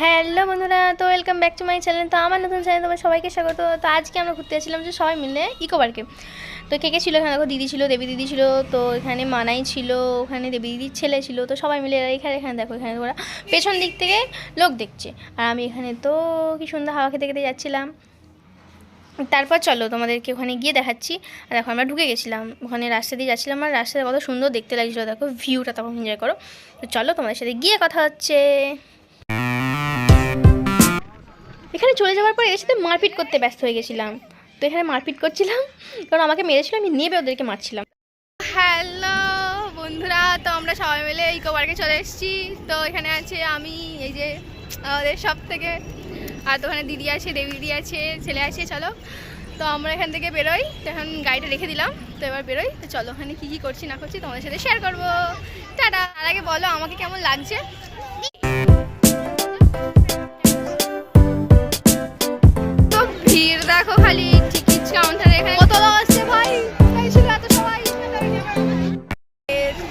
Hello বন্ধুরা, তো welcome back to my channel. তো আমার নতুন চ্যানেল তোমার সবাইকে স্বাগত। তো আজকে আমরা ঘুরতে যাচ্ছিলাম যে সবাই মিলে ইকো পার্কে। তো কে কে ছিল এখানে দেখো, দিদি ছিল, দেবী দিদি ছিল, তো এখানে মানাই ছিল, ওখানে দেবী দিদির ছেলে ছিল। তো সবাই মিলে এখানে এখানে দেখো, এখানে ওরা পেছন দিক থেকে লোক দেখছে, আর আমি এখানে তো কি সুন্দর হাওয়া খেতে খেতে যাচ্ছিলাম। তারপর চলো তোমাদেরকে ওখানে গিয়ে দেখাচ্ছি। আর দেখো আমরা ঢুকে গেছিলাম, ওখানে রাস্তা দিয়ে যাচ্ছিলাম, আর রাস্তাটা কত সুন্দর দেখতে লাগছিলো, দেখো ভিউটা, তখন এনজয় করো। তো চলো তোমাদের সাথে গিয়ে কথা হচ্ছে। এখানে চলে যাওয়ার পর এর সাথে মারপিট করতে ব্যস্ত হয়ে গেছিলাম। তো এখানে মারপিট করছিলাম, কারণ আমাকে মেরেছিল, আমি নেবে ওদেরকে মারছিলাম। হ্যালো বন্ধুরা, তো আমরা সবাই মিলে ইকো পার্কে চলে এসেছি। তো এখানে আছে আমি, এই যে আমাদের সব থেকে, আর তো ওখানে দিদি আছে, দেবী দিদি আছে, ছেলে আছে। চলো তো আমরা এখান থেকে বেরোই। তো এখন গাড়িটা রেখে দিলাম, তো এবার বেরোই। তো চলো ওখানে কী কী করছি না করছি তোমাদের সাথে শেয়ার করবো। টাটা। তার আগে বলো আমাকে কেমন লাগছে। ভিড় দেখো খালি, টিকিট কাউন্টারে এখানে কত লোক আসছে ভাই, এত সবাই।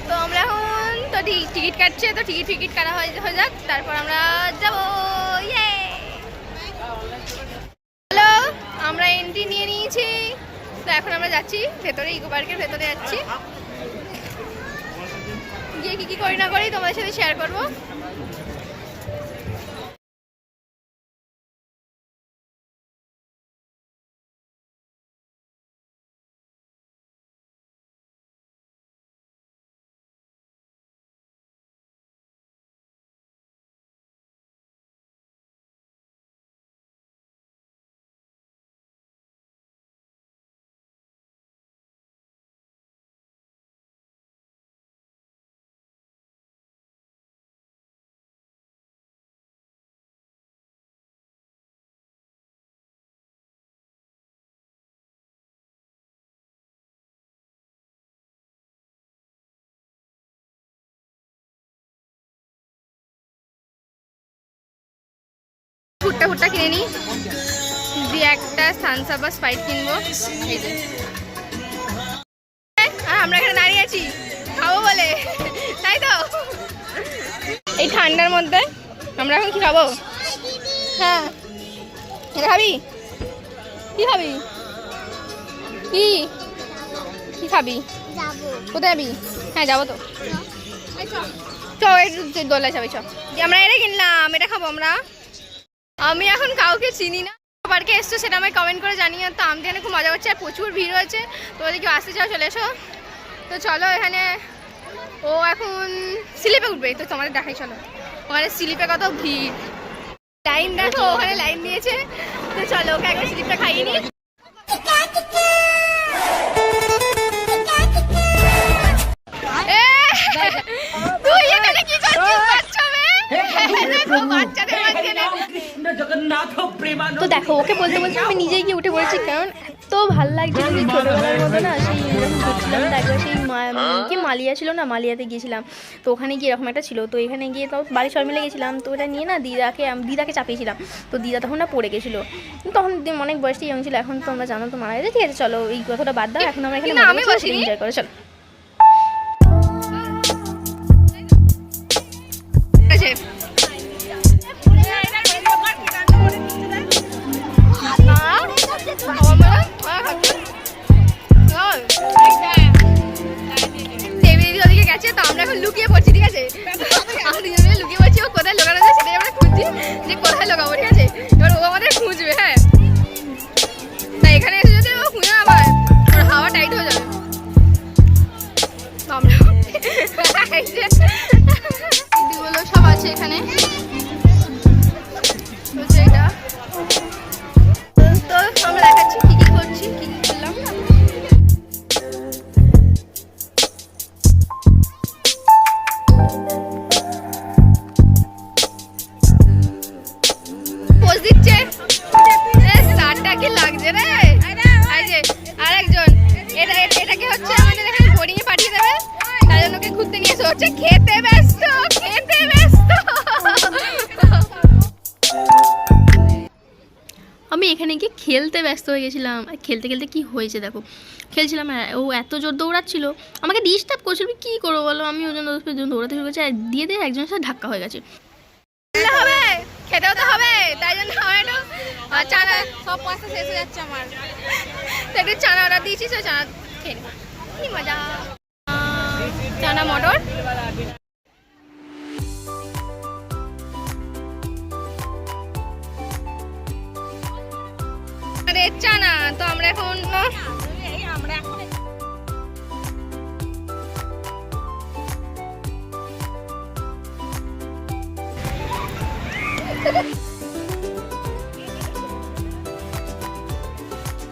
তো আমরা এখন তো টিকিট কাটছে, তো টিকিট কাটা হয়ে যাক, তারপর আমরা যাবো। ইয়ে হ্যালো, আমরা এন্ট্রি নিয়ে নিয়েছি। তো এখন আমরা যাচ্ছি ভেতরে, ইকো পার্কের ভেতরে যাচ্ছি। গিয়ে কি করি না করি তোমাদের সাথে শেয়ার করবো। ভুট্টা কিনে নিই, দিয়ে একটা থামস আপ বা স্প্রাইট কিনবো। এই যে আমরা এখানে দাঁড়িয়ে আছি খাবো বলে, তাই তো এই ঠান্ডার মধ্যে আমরা এখন কি খাবো? হ্যাঁ, এটা খাবি? কি খাবি? কি কি খাবি? কোথায় যাবি? হ্যাঁ যাবো তো, চ দোলা যাবে, চ। আমরা এটা কিনলাম, এটা খাবো আমরা। আমি এখন কাউকে চিনি না, পার্কে এসছো সেটা আমায় কমেন্ট করে জানিয়ে। তো আমি এখানে খুব মজা করছে, আর প্রচুর ভিড় হয়েছে। তোমাদের কেউ আসতে চাও চলে এসো। তো চলো এখানে ও এখন স্লিপে উঠবে, তো তোমাদের দেখাই। চলো ওখানে স্লিপে কত ভিড়, লাইন দেখো, ওখানে লাইন দিয়েছে। তো চলো ওকে একবার স্লিপটা খাইয়ে নিই। তুই এখানে কি করছিস বাচ্চা মেয়ে? দেখো বাচ্চাদের মাঝখানে। তো দেখো ওকে বলতে বলতে আমি নিজেই গিয়ে উঠে পড়েছি, কারণ এত ভাল লাগছিল যে ছোটোবেলার মতো না, সেই এরকম ঘুরছিলাম। একবার সেই কি মালিয়া ছিল না, মালিয়াতে গিয়েছিলাম। তো ওখানে গিয়ে এরকম একটা ছিল, তো এখানে গিয়ে তো বাড়ির সবাই মিলে গেছিলাম। তো ওটা নিয়ে না দিদাকে চাপিয়েছিলাম। তো দিদা তখন না পড়ে গেছিলো, তখন অনেক বয়সটা ইয়ং ছিল। এখন তো আমরা জানো তো মারা গেছে, ঠিক আছে চলো এই কথাটা বাদ দাও। এখন আমরা এখানে এনজয় করো, চলো। গেছে, তো আমরা এখন লুকিয়ে পড়ছি, ঠিক আছে? আমরা দুজনে লুকিয়ে পড়ছি, ও কোথায় লোকানো যায় সেটাই আমরা খুঁজছি, যে কোথায় লোকাবো, ঠিক আছে? এবার ও আমাদের খুঁজবে। হ্যাঁ, তাই এখানে এসে যদি ও খুঁজে না পায়, ওর হাওয়া টাইট হয়ে যাবে। আমরা দিদিগুলো সব আছে এখানে, এটা তো আমরা দেখাচ্ছি কি কি করছি, কি কি করলাম। এটাকে হচ্ছে আমাদের এখানে বোর্ডিং এ পাঠিয়ে দেবে, তার জন্য ওকে ঘুরতে নিয়ে এসে হচ্ছে খেতে ব্যস্ত। আমি এখানে গিয়ে খেলতে ব্যস্ত হয়ে গেছিলাম। খেলতে খেলতে কি হয়েছে দেখো, খেলছিলাম, ও এত জোর দৌড়াচ্ছিল, আমাকে ডিস্টার্ব করছিল। কী করবো বলো, আমি ওজন দৌড়াতে শুরু করেছি, আর দিয়ে একজনের সাথে ধাক্কা হয়ে গেছে। হবে খেতেও তো হবে, তাই জন্য আমার একটু চানা, সব পয়সা শেষ হয়ে যাচ্ছে আমার। তো একটু চানা অর্ডার দিয়েছি, তো চানা খেয়ে নেবো। কি মজা। চানা মটর। আরে চানা তো আমরা এখন আমরা এখন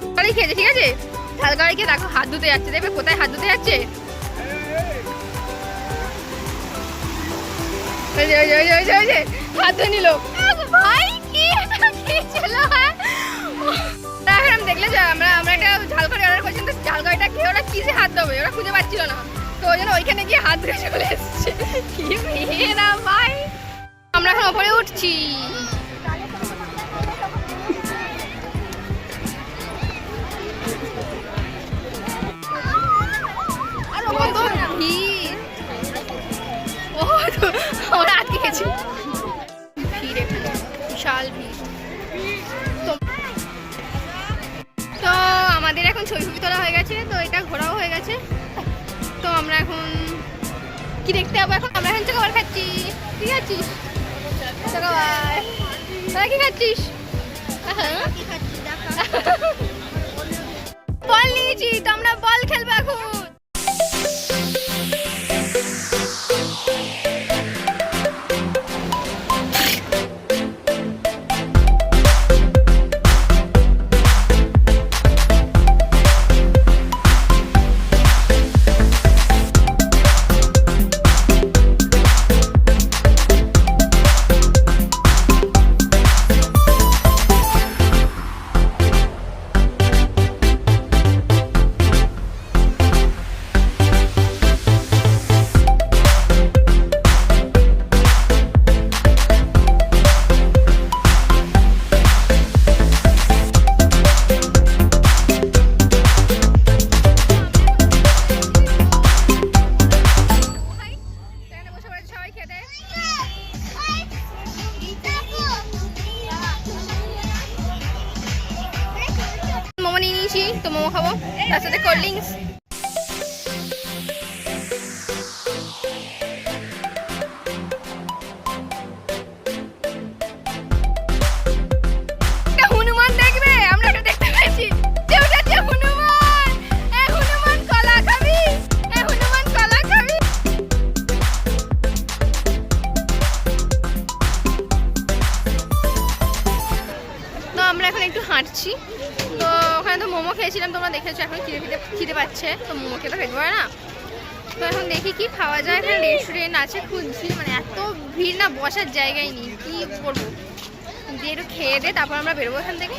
তরকারি খেয়েছে, ঠিক আছে? ঝাল তরকারি খেয়ে দেখো হাত ধুতে যাচ্ছে, দেখবে কোথায় হাত ধুতে যাচ্ছে। ওই যে, ওই যে, ওই যে, ওই যে, ওই যে, হাত ধুয়ে নিল। ভাই কি খেয়েছিল? এখন আমি দেখলে যে আমরা একটা ঝাল তরকারি অর্ডার করেছিলাম, তো ঝাল তরকারিটা খেয়ে ওরা কিসে হাত দেবে, ওরা খুঁজে পাচ্ছিল না, তো ওই জন্য ওইখানে গিয়ে হাত ধুয়ে চলে এসছে। কি মেয়েরা ভাই। আমরা এখন ওপরে উঠছি। কত ভিড়, ও আমরা আটকে গেছি। ভিড় এখানে বিশাল ভিড়। তো আমাদের এখন ছবি তোলা হয়ে গেছে, তো এটা ঘোরাও হয়ে গেছে। তো আমরা এখন কি দেখতে যাবো? এখন আমরা এখন চোখাবার খাচ্ছি। কি খাচ্ছিস? চোখাবার। তোরা কি খাচ্ছিস? বল নিয়েছি, তো আমরা বল খেলবো এখন। মোমো নিয়ে নিয়েছি, তো মোমো খাবো, তার সাথে কোল্ড ড্রিঙ্কস। হনুমান দেখবে, আমরা এটা দেখতে পেয়েছি যে ওটা হচ্ছে হনুমান। এ হনুমান কলা খাবি, এ হনুমান কলা খাবি। তো আমরা এখন একটু হাঁটছি, তো ওখানে তো মোমো খেয়েছিলাম, তোমরা দেখেছো। এখন খিদে পাচ্ছে, তো মোমো খেতে খেতে পারে না। তো এখন দেখি কি খাওয়া যায়। এখানে রেস্টুরেন্ট আছে খুঁজছি, মানে এত ভিড় না, বসার জায়গায় নেই, কি করবো। দিয়ে একটু খেয়ে দে, তারপর আমরা বেরোবো এখান থেকে।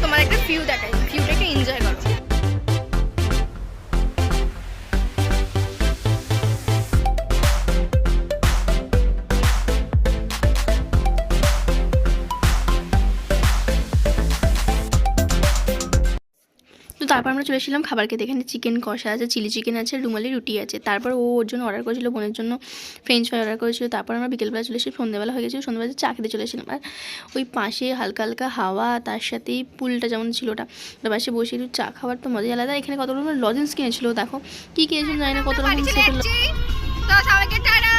তোমার একটা ভিউ দেখাই, ভিউটাকে এনজয় করো। তো তারপর আমরা চলে এসেছিলাম খাবার খেতে। এখানে চিকেন কষা আছে, চিলি চিকেন আছে, রুমালি রুটি আছে। তারপর ওর জন্য অর্ডার করেছিল, বোনের জন্য ফ্রেঞ্চ ফ্রাই অর্ডার করেছিল। তারপর আমরা বিকেলবেলা চলে এসেছি, সন্ধ্যেবেলা হয়ে গেছিলো, সন্ধ্যেবেলা চা খেতে চলে এসেছিলাম। আর ওই পাশে হালকা হালকা হাওয়া, তার সাথেই পুলটা যেমন ছিল ওটা, ওর পাশে বসে একটু চা খাবার তো মজাই আলাদা। এখানে কত রকমের লজেন্স কিনেছিল, দেখো কী কিনেছিল জানি না, কত রকম। তো সবাইকে টাটা।